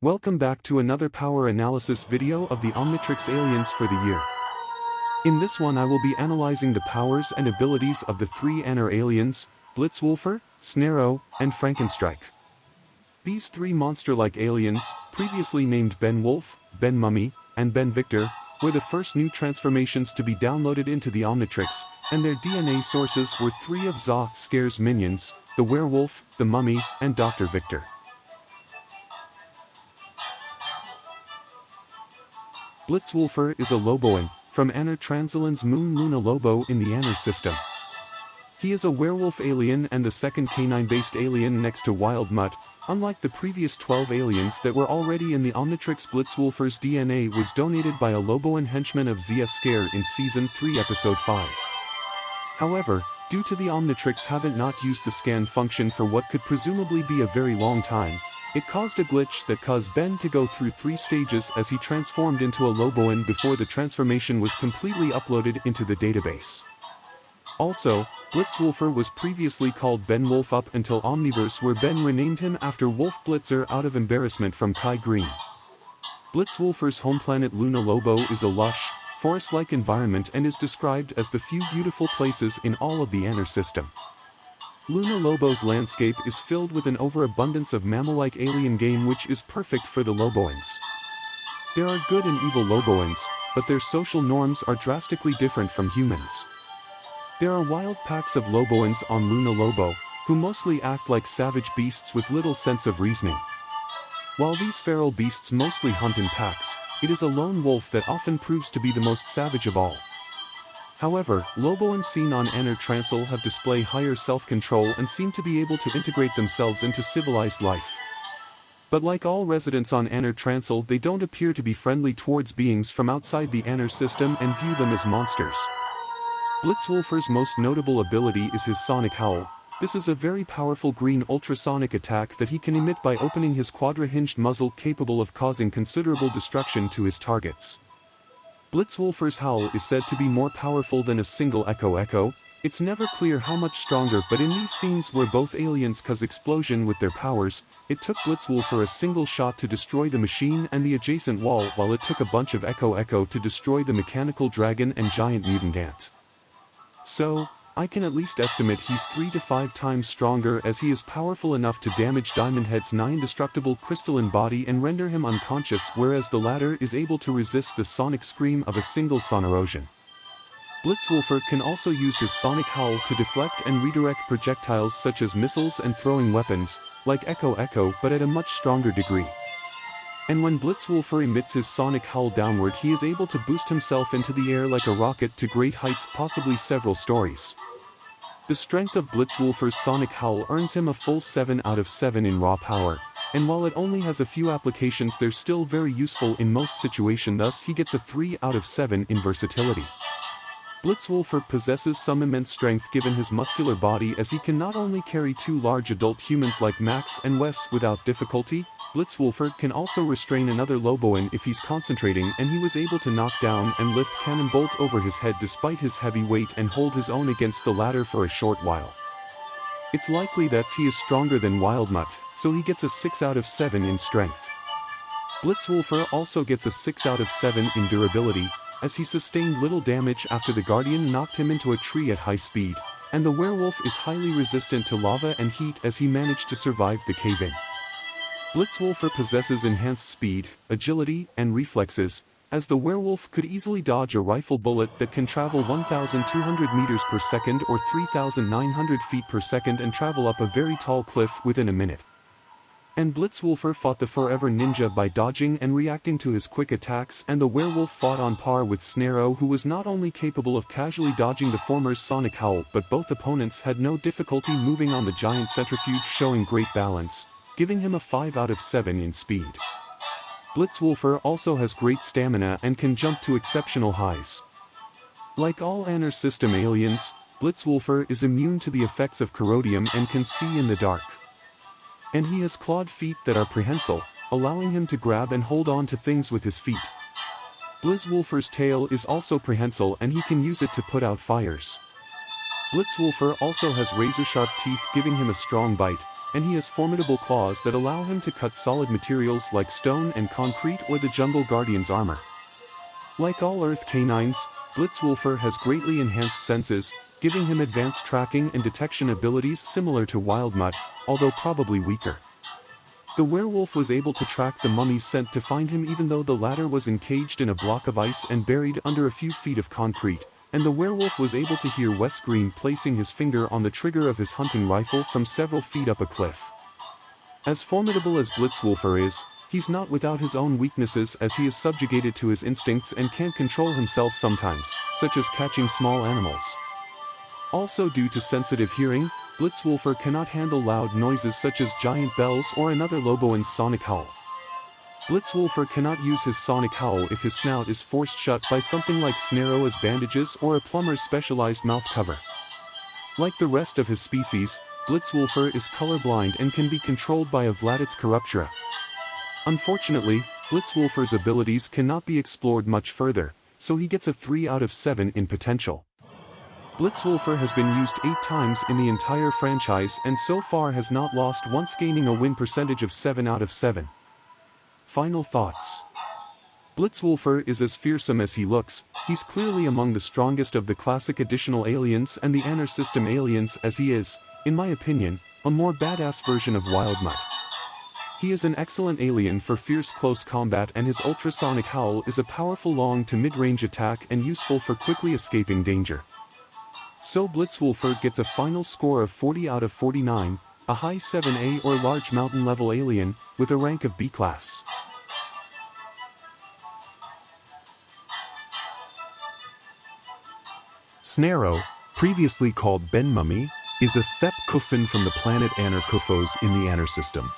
Welcome back to another power analysis video of the Omnitrix aliens for the year. In this one I will be analyzing the powers and abilities of the three Anur aliens, Blitzwolfer, Snare-Oh, and Frankenstrike. These three monster-like aliens, previously named Ben Wolf, Ben Mummy, and Ben Victor, were the first new transformations to be downloaded into the Omnitrix, and their DNA sources were three of Za Scare's minions, the Werewolf, the Mummy, and Dr. Victor. Blitzwolfer is a Loboan, from Anur Transilin's moon Luna Lobo in the Anur System. He is a werewolf alien and the second canine-based alien next to Wild Mutt. Unlike the previous 12 aliens that were already in the Omnitrix, Blitzwolfer's DNA was donated by a Loboan henchman of Za Scare in Season 3 Episode 5. However, due to the Omnitrix haven't not used the scan function for what could presumably be a very long time, it caused a glitch that caused Ben to go through 3 stages as he transformed into a Loboan before the transformation was completely uploaded into the database. Also, Blitzwolfer was previously called Ben Wolf up until Omniverse, where Ben renamed him after Wolf Blitzer out of embarrassment from Kai Green. Blitzwolfer's home planet Luna Lobo is a lush, forest-like environment and is described as the few beautiful places in all of the Anur System. Luna Lobo's landscape is filled with an overabundance of mammal-like alien game which is perfect for the Loboans. There are good and evil Loboans, but their social norms are drastically different from humans. There are wild packs of Loboans on Luna Lobo, who mostly act like savage beasts with little sense of reasoning. While these feral beasts mostly hunt in packs, it is a lone wolf that often proves to be the most savage of all. However, Loboans seen on Anur Transil have displayed higher self-control and seem to be able to integrate themselves into civilized life. But like all residents on Anur Transil, they don't appear to be friendly towards beings from outside the Anur System and view them as monsters. Blitzwolfer's most notable ability is his sonic howl. This is a very powerful green ultrasonic attack that he can emit by opening his quadra-hinged muzzle, capable of causing considerable destruction to his targets. Blitzwolfer's howl is said to be more powerful than a single echo. It's never clear how much stronger, but in these scenes where both aliens cause explosion with their powers, it took Blitzwolfer a single shot to destroy the machine and the adjacent wall, while it took a bunch of echo to destroy the mechanical dragon and giant mutant ant. So, I can at least estimate he's 3 to 5 times stronger, as he is powerful enough to damage Diamond Head's 9 indestructible crystalline body and render him unconscious, whereas the latter is able to resist the sonic scream of a single Sonoration. Blitzwolfer can also use his sonic howl to deflect and redirect projectiles such as missiles and throwing weapons, like echo, but at a much stronger degree. And when Blitzwolfer emits his sonic howl downward, he is able to boost himself into the air like a rocket to great heights, possibly several stories. The strength of Blitzwolfer's sonic howl earns him a full 7 out of 7 in raw power, and while it only has a few applications, they're still very useful in most situations, thus he gets a 3 out of 7 in versatility. Blitzwolfer possesses some immense strength given his muscular body, as he can not only carry 2 large adult humans like Max and Wes without difficulty. Blitzwolfer can also restrain another Loboan if he's concentrating, and he was able to knock down and lift Cannonbolt over his head despite his heavy weight and hold his own against the latter for a short while. It's likely that he is stronger than Wild Mutt, so he gets a 6 out of 7 in strength. Blitzwolfer also gets a 6 out of 7 in durability, as he sustained little damage after the Guardian knocked him into a tree at high speed, and the werewolf is highly resistant to lava and heat as he managed to survive the cave-in. Blitzwolfer possesses enhanced speed, agility, and reflexes, as the werewolf could easily dodge a rifle bullet that can travel 1,200 meters per second or 3,900 feet per second and travel up a very tall cliff within a minute. And Blitzwolfer fought the Forever Ninja by dodging and reacting to his quick attacks, and the werewolf fought on par with Snare-Oh, who was not only capable of casually dodging the former's sonic howl, but both opponents had no difficulty moving on the giant centrifuge, showing great balance, giving him a 5 out of 7 in speed. Blitzwolfer also has great stamina and can jump to exceptional highs. Like all Anur System aliens, Blitzwolfer is immune to the effects of corrodium and can see in the dark. And he has clawed feet that are prehensile, allowing him to grab and hold on to things with his feet. Blitzwolfer's tail is also prehensile and he can use it to put out fires. Blitzwolfer also has razor-sharp teeth giving him a strong bite, and he has formidable claws that allow him to cut solid materials like stone and concrete or the jungle guardian's armor. Like all Earth canines, Blitzwolfer has greatly enhanced senses, giving him advanced tracking and detection abilities similar to Wild Mutt, although probably weaker. The werewolf was able to track the mummy's scent to find him even though the latter was encaged in a block of ice and buried under a few feet of concrete, and the werewolf was able to hear Wes Green placing his finger on the trigger of his hunting rifle from several feet up a cliff. As formidable as Blitzwolfer is, he's not without his own weaknesses as he is subjugated to his instincts and can't control himself sometimes, such as catching small animals. Also due to sensitive hearing, Blitzwolfer cannot handle loud noises such as giant bells or another Loboan's sonic howl. Blitzwolfer cannot use his sonic howl if his snout is forced shut by something like Snare-Oh's bandages or a plumber's specialized mouth cover. Like the rest of his species, Blitzwolfer is colorblind and can be controlled by a Vladitz Corruptura. Unfortunately, Blitzwolfer's abilities cannot be explored much further, so he gets a 3 out of 7 in potential. Blitzwolfer has been used 8 times in the entire franchise and so far has not lost once, gaining a win percentage of 7 out of 7. Final thoughts. Blitzwolfer is as fearsome as he looks. He's clearly among the strongest of the classic additional aliens and the Anur System aliens, as he is, in my opinion, a more badass version of Wild Mutt. He is an excellent alien for fierce close combat, and his ultrasonic howl is a powerful long to mid-range attack and useful for quickly escaping danger. So Blitzwolfer gets a final score of 40 out of 49, a high 7A or large mountain level alien, with a rank of B class. Snaro, previously called Ben Mummy, is a Thep Kuffin from the planet Anur in the Anur System.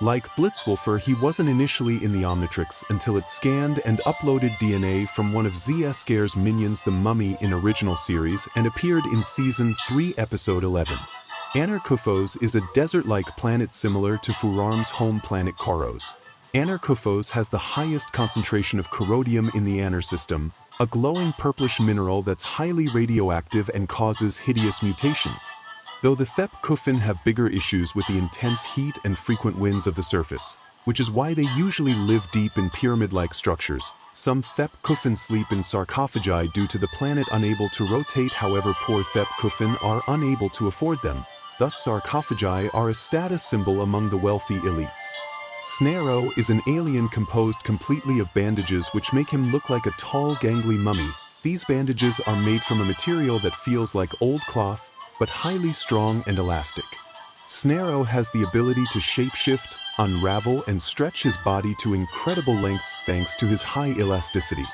Like Blitzwolfer, he wasn't initially in the Omnitrix until it scanned and uploaded DNA from one of Z-Scare's minions, the Mummy, in original series and appeared in Season 3, Episode 11. Anur Kufos is a desert-like planet similar to Furarm's home planet Koros. Anur Kufos has the highest concentration of corrodium in the Anur System, a glowing purplish mineral that's highly radioactive and causes hideous mutations. Though the Thep Kuffin have bigger issues with the intense heat and frequent winds of the surface, which is why they usually live deep in pyramid-like structures. Some Thep Kuffin sleep in sarcophagi due to the planet unable to rotate. However, poor Thep Kuffin are unable to afford them. Thus sarcophagi are a status symbol among the wealthy elites. Snare-Oh is an alien composed completely of bandages which make him look like a tall, gangly mummy. These bandages are made from a material that feels like old cloth, but highly strong and elastic. Snare-Oh has the ability to shapeshift, unravel, and stretch his body to incredible lengths thanks to his high elasticity.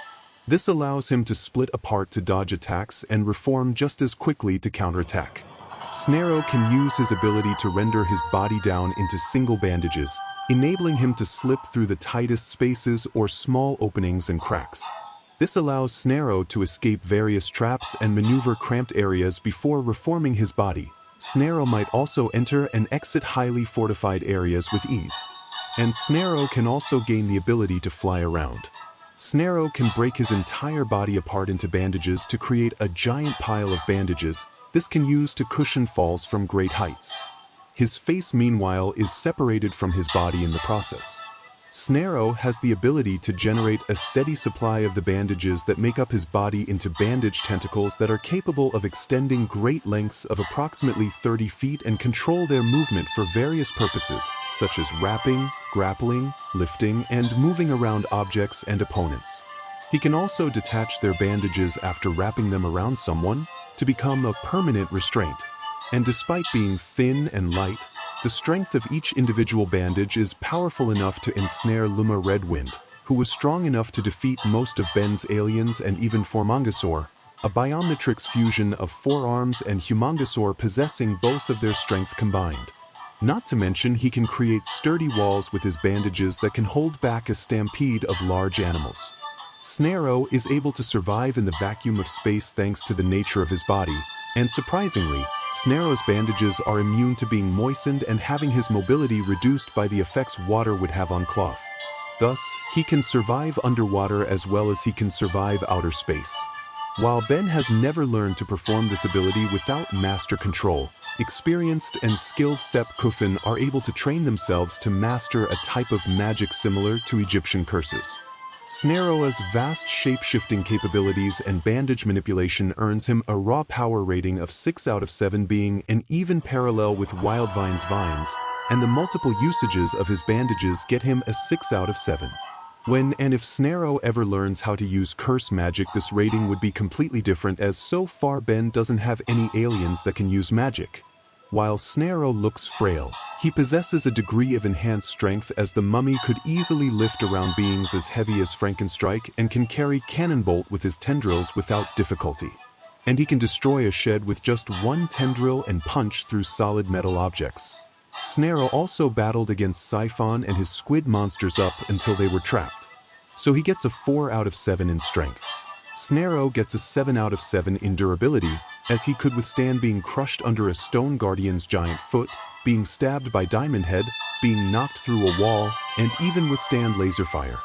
This allows him to split apart to dodge attacks and reform just as quickly to counterattack. Snare-Oh can use his ability to render his body down into single bandages, enabling him to slip through the tightest spaces or small openings and cracks. This allows Snare-Oh to escape various traps and maneuver cramped areas before reforming his body. Snare-Oh might also enter and exit highly fortified areas with ease. And Snare-Oh can also gain the ability to fly around. Snare-Oh can break his entire body apart into bandages to create a giant pile of bandages. This can use to cushion falls from great heights. His face, meanwhile, is separated from his body in the process. Snare-Oh has the ability to generate a steady supply of the bandages that make up his body into bandage tentacles that are capable of extending great lengths of approximately 30 feet and control their movement for various purposes, such as wrapping, grappling, lifting, and moving around objects and opponents. He can also detach their bandages after wrapping them around someone to become a permanent restraint. And despite being thin and light, the strength of each individual bandage is powerful enough to ensnare Luma Redwind, who was strong enough to defeat most of Ben's aliens and even Formongosaur, a Biomnitrix fusion of 4 arms and Humongosaur possessing both of their strength combined. Not to mention he can create sturdy walls with his bandages that can hold back a stampede of large animals. Snare-Oh is able to survive in the vacuum of space thanks to the nature of his body, and surprisingly, Snare-Oh's bandages are immune to being moistened and having his mobility reduced by the effects water would have on cloth. Thus, he can survive underwater as well as he can survive outer space. While Ben has never learned to perform this ability without master control, experienced and skilled pt5 are able to train themselves to master a type of magic similar to Egyptian curses. Snare-Oh's vast shape-shifting capabilities and bandage manipulation earns him a raw power rating of 6 out of 7, being an even parallel with Wildvine's vines, and the multiple usages of his bandages get him a 6 out of 7. When and if Snare-Oh ever learns how to use curse magic, this rating would be completely different, as so far Ben doesn't have any aliens that can use magic. While Snare-Oh looks frail, he possesses a degree of enhanced strength, as the mummy could easily lift around beings as heavy as Frankenstrike and can carry Cannonbolt with his tendrils without difficulty. And he can destroy a shed with just one tendril and punch through solid metal objects. Snare-Oh also battled against Siphon and his squid monsters up until they were trapped. So he gets a 4 out of 7 in strength. Snare-Oh gets a 7 out of 7 in durability, as he could withstand being crushed under a stone guardian's giant foot, being stabbed by Diamond Head, being knocked through a wall, and even withstand laser fire.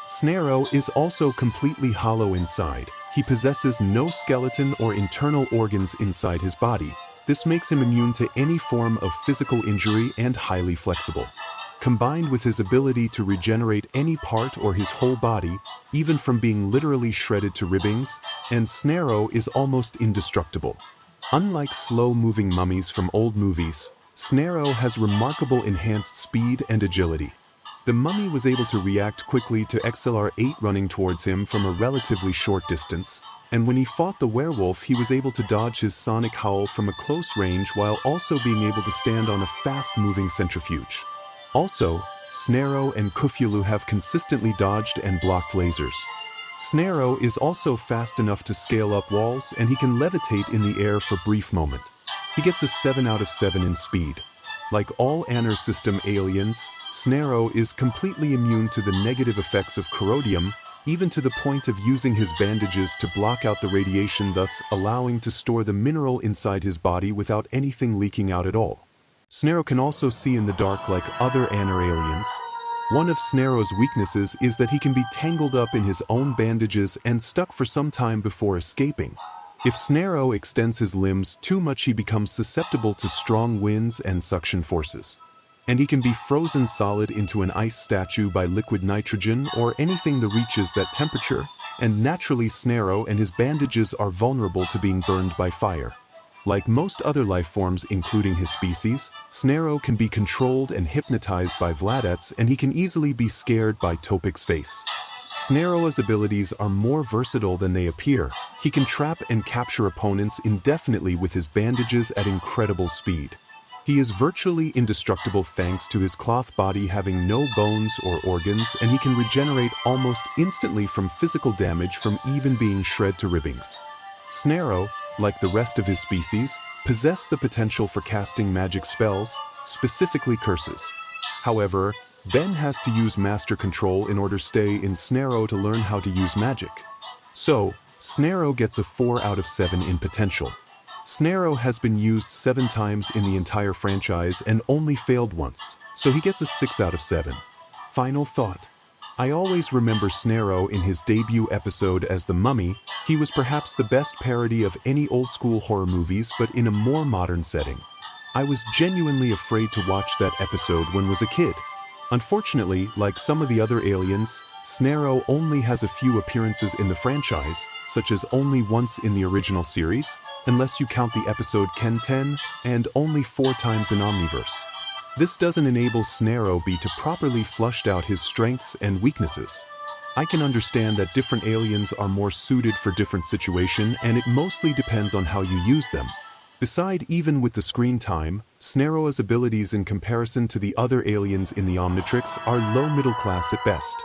Snare-Oh is also completely hollow inside. He possesses no skeleton or internal organs inside his body. This makes him immune to any form of physical injury and highly flexible. Combined with his ability to regenerate any part or his whole body, even from being literally shredded to ribbings, and Snare-Oh is almost indestructible. Unlike slow-moving mummies from old movies, Snare-Oh has remarkable enhanced speed and agility. The mummy was able to react quickly to XLR-8 running towards him from a relatively short distance, and when he fought the werewolf, he was able to dodge his sonic howl from a close range while also being able to stand on a fast-moving centrifuge. Also, Snare-Oh and Cthulhu have consistently dodged and blocked lasers. Snare-Oh is also fast enough to scale up walls, and he can levitate in the air for a brief moment. He gets a 7 out of 7 in speed. Like all Anur System aliens, Snare-Oh is completely immune to the negative effects of corrodium, even to the point of using his bandages to block out the radiation, thus allowing to store the mineral inside his body without anything leaking out at all. Snare-Oh can also see in the dark like other Anur aliens. One of Snare-Oh's weaknesses is that he can be tangled up in his own bandages and stuck for some time before escaping. If Snare-Oh extends his limbs too much, he becomes susceptible to strong winds and suction forces. And he can be frozen solid into an ice statue by liquid nitrogen or anything that reaches that temperature, and naturally Snare-Oh and his bandages are vulnerable to being burned by fire. Like most other life forms including his species, Snare-Oh can be controlled and hypnotized by Vladets, and he can easily be scared by Topic's face. Snare-Oh's abilities are more versatile than they appear. He can trap and capture opponents indefinitely with his bandages at incredible speed. He is virtually indestructible thanks to his cloth body having no bones or organs, and he can regenerate almost instantly from physical damage from even being shred to ribbings. Snare-Oh, like the rest of his species, possess the potential for casting magic spells, specifically curses. However, Ben has to use master control in order to stay in Snare-Oh to learn how to use magic. So, Snare-Oh gets a 4 out of 7 in potential. Snare-Oh has been used 7 times in the entire franchise and only failed once, so he gets a 6 out of 7. Final thought. I always remember Snare-Oh in his debut episode as the Mummy. He was perhaps the best parody of any old-school horror movies, but in a more modern setting. I was genuinely afraid to watch that episode when I was a kid. Unfortunately, like some of the other aliens, Snare-Oh only has a few appearances in the franchise, such as only once in the original series, unless you count the episode Ken 10, and only 4 times in Omniverse. This doesn't enable Snare-Oh to properly flush out his strengths and weaknesses. I can understand that different aliens are more suited for different situations, and it mostly depends on how you use them. Besides, even with the screen time, Snare-Oh's abilities in comparison to the other aliens in the Omnitrix are low middle class at best.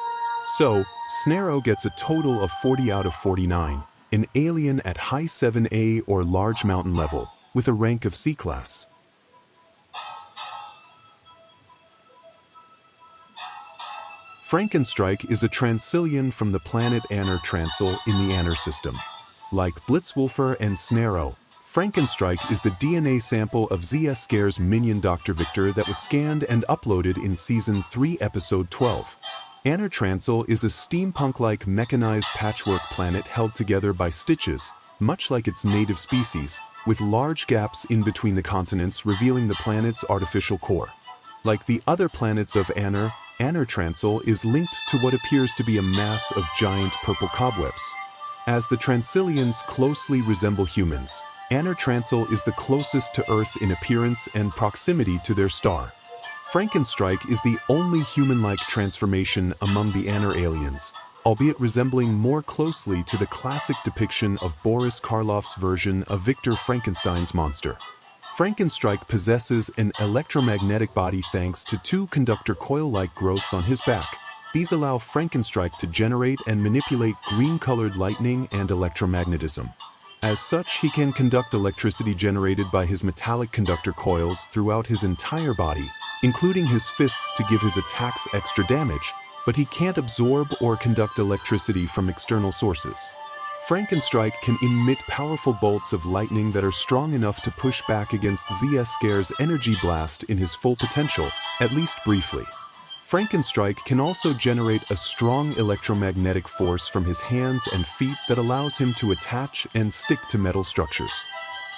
So, Snare-Oh gets a total of 40 out of 49, an alien at high 7A or large mountain level, with a rank of C class. Frankenstrike is a Transilian from the planet Anur Transil in the Anur System. Like Blitzwolfer and Snare-Oh, Frankenstrike is the DNA sample of ZS Scare's minion Dr. Victor that was scanned and uploaded in Season 3 Episode 12. Anur Transl is a steampunk-like mechanized patchwork planet held together by stitches, much like its native species, with large gaps in between the continents revealing the planet's artificial core. Like the other planets of Anur, Anur Transl is linked to what appears to be a mass of giant purple cobwebs. As the Transilians closely resemble humans, Anur Transl is the closest to Earth in appearance and proximity to their star. Frankenstrike is the only human-like transformation among the Anur aliens, albeit resembling more closely to the classic depiction of Boris Karloff's version of Victor Frankenstein's monster. Frankenstrike possesses an electromagnetic body thanks to two conductor coil-like growths on his back. These allow Frankenstrike to generate and manipulate green-colored lightning and electromagnetism. As such, he can conduct electricity generated by his metallic conductor coils throughout his entire body, including his fists to give his attacks extra damage, but he can't absorb or conduct electricity from external sources. Frankenstrike can emit powerful bolts of lightning that are strong enough to push back against Z-Scare's energy blast in his full potential, at least briefly. Frankenstrike can also generate a strong electromagnetic force from his hands and feet that allows him to attach and stick to metal structures.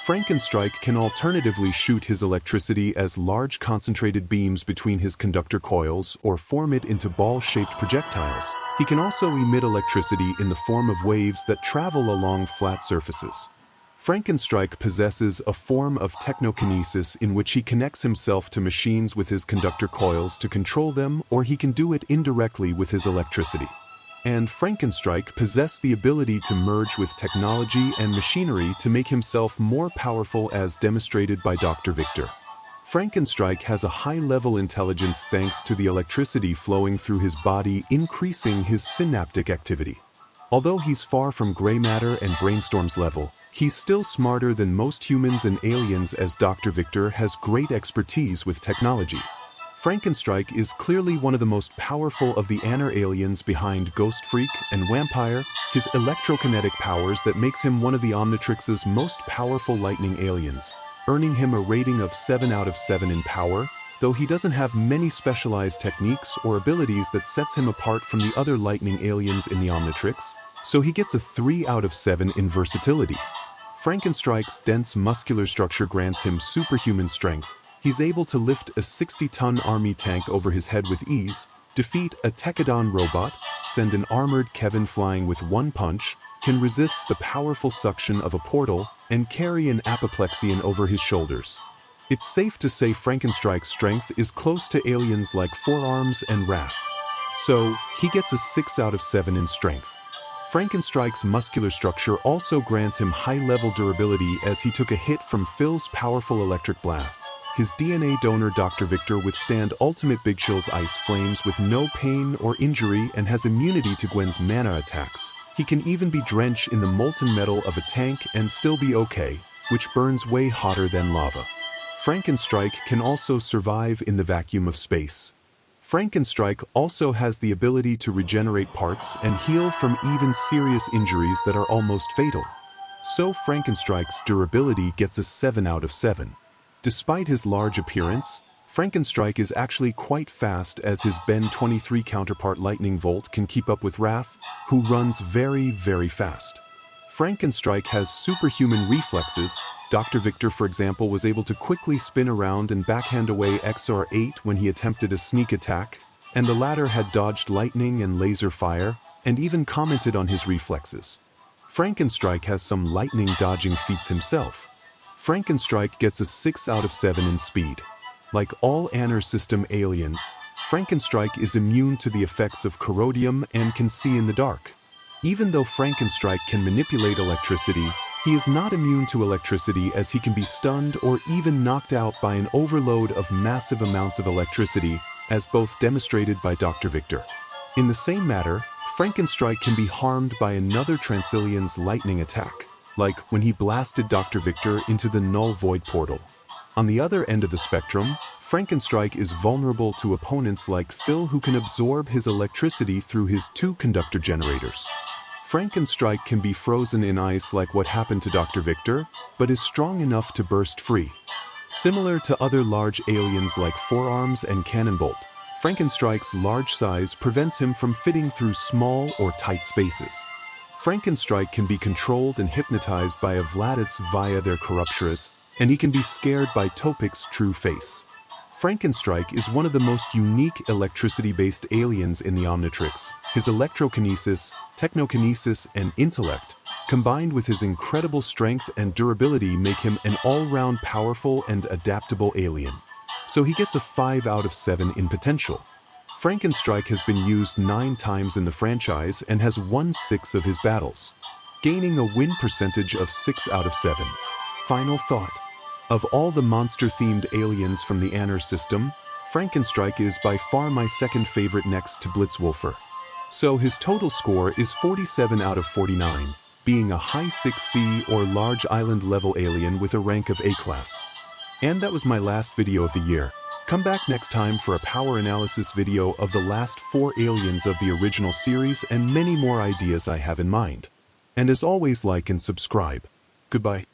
Frankenstrike can alternatively shoot his electricity as large concentrated beams between his conductor coils or form it into ball-shaped projectiles. He can also emit electricity in the form of waves that travel along flat surfaces. Frankenstrike possesses a form of technokinesis in which he connects himself to machines with his conductor coils to control them, or he can do it indirectly with his electricity. And Frankenstrike possessed the ability to merge with technology and machinery to make himself more powerful as demonstrated by Dr. Victor. Frankenstrike has a high-level intelligence thanks to the electricity flowing through his body increasing his synaptic activity. Although he's far from gray matter and Brainstorm's level, he's still smarter than most humans and aliens as Dr. Victor has great expertise with technology. Frankenstrike is clearly one of the most powerful of the Anur aliens behind Ghost Freak and Vampire, his electrokinetic powers that makes him one of the Omnitrix's most powerful lightning aliens, earning him a rating of 7 out of 7 in power, though he doesn't have many specialized techniques or abilities that sets him apart from the other lightning aliens in the Omnitrix, so he gets a 3 out of 7 in versatility. Frankenstrike's dense muscular structure grants him superhuman strength. He's able to lift a 60-ton army tank over his head with ease, defeat a Tekadon robot, send an armored Kevin flying with one punch, can resist the powerful suction of a portal, and carry an apoplexian over his shoulders. It's safe to say Frankenstrike's strength is close to aliens like Forearms and Wrath. So, he gets a 6 out of 7 in strength. Frankenstrike's muscular structure also grants him high-level durability as he took a hit from Phil's powerful electric blasts. His DNA donor Dr. Victor withstand Ultimate Big Shell's ice flames with no pain or injury and has immunity to Gwen's mana attacks. He can even be drenched in the molten metal of a tank and still be okay, which burns way hotter than lava. Frankenstrike can also survive in the vacuum of space. Frankenstrike also has the ability to regenerate parts and heal from even serious injuries that are almost fatal. So Frankenstrike's durability gets a 7 out of 7. Despite his large appearance, Frankenstrike is actually quite fast as his Ben 23 counterpart Lightning Volt can keep up with Wrath, who runs very, very fast. Frankenstrike has superhuman reflexes. Dr. Victor, for example, was able to quickly spin around and backhand away XR8 when he attempted a sneak attack, and the latter had dodged lightning and laser fire, and even commented on his reflexes. Frankenstrike has some lightning dodging feats himself. Frankenstrike gets a 6 out of 7 in speed. Like all Anur System aliens, Frankenstrike is immune to the effects of corrodium and can see in the dark. Even though Frankenstrike can manipulate electricity, he is not immune to electricity as he can be stunned or even knocked out by an overload of massive amounts of electricity, as both demonstrated by Dr. Victor. In the same matter, Frankenstrike can be harmed by another Transilian's lightning attack, like when he blasted Dr. Victor into the Null Void portal. On the other end of the spectrum, Frankenstrike is vulnerable to opponents like Phil, who can absorb his electricity through his 2 conductor generators. Frankenstrike can be frozen in ice like what happened to Dr. Victor, but is strong enough to burst free. Similar to other large aliens like Forearms and Cannonbolt, Frankenstrike's large size prevents him from fitting through small or tight spaces. Frankenstrike can be controlled and hypnotized by a Vladits via their Corrupturus, and he can be scared by Topic's true face. Frankenstrike is one of the most unique electricity-based aliens in the Omnitrix. His electrokinesis, technokinesis, and intellect, combined with his incredible strength and durability, make him an all-round powerful and adaptable alien. So he gets a 5 out of 7 in potential. Frankenstrike has been used 9 times in the franchise and has won 6 of his battles, gaining a win percentage of 6 out of 7. Final thought. Of all the monster-themed aliens from the Anur system, Frankenstrike is by far my second favorite next to Blitzwolfer. So his total score is 47 out of 49, being a high 6C or large island level alien with a rank of A-class. And that was my last video of the year. Come back next time for a power analysis video of the last 4 aliens of the original series and many more ideas I have in mind. And as always, like and subscribe. Goodbye.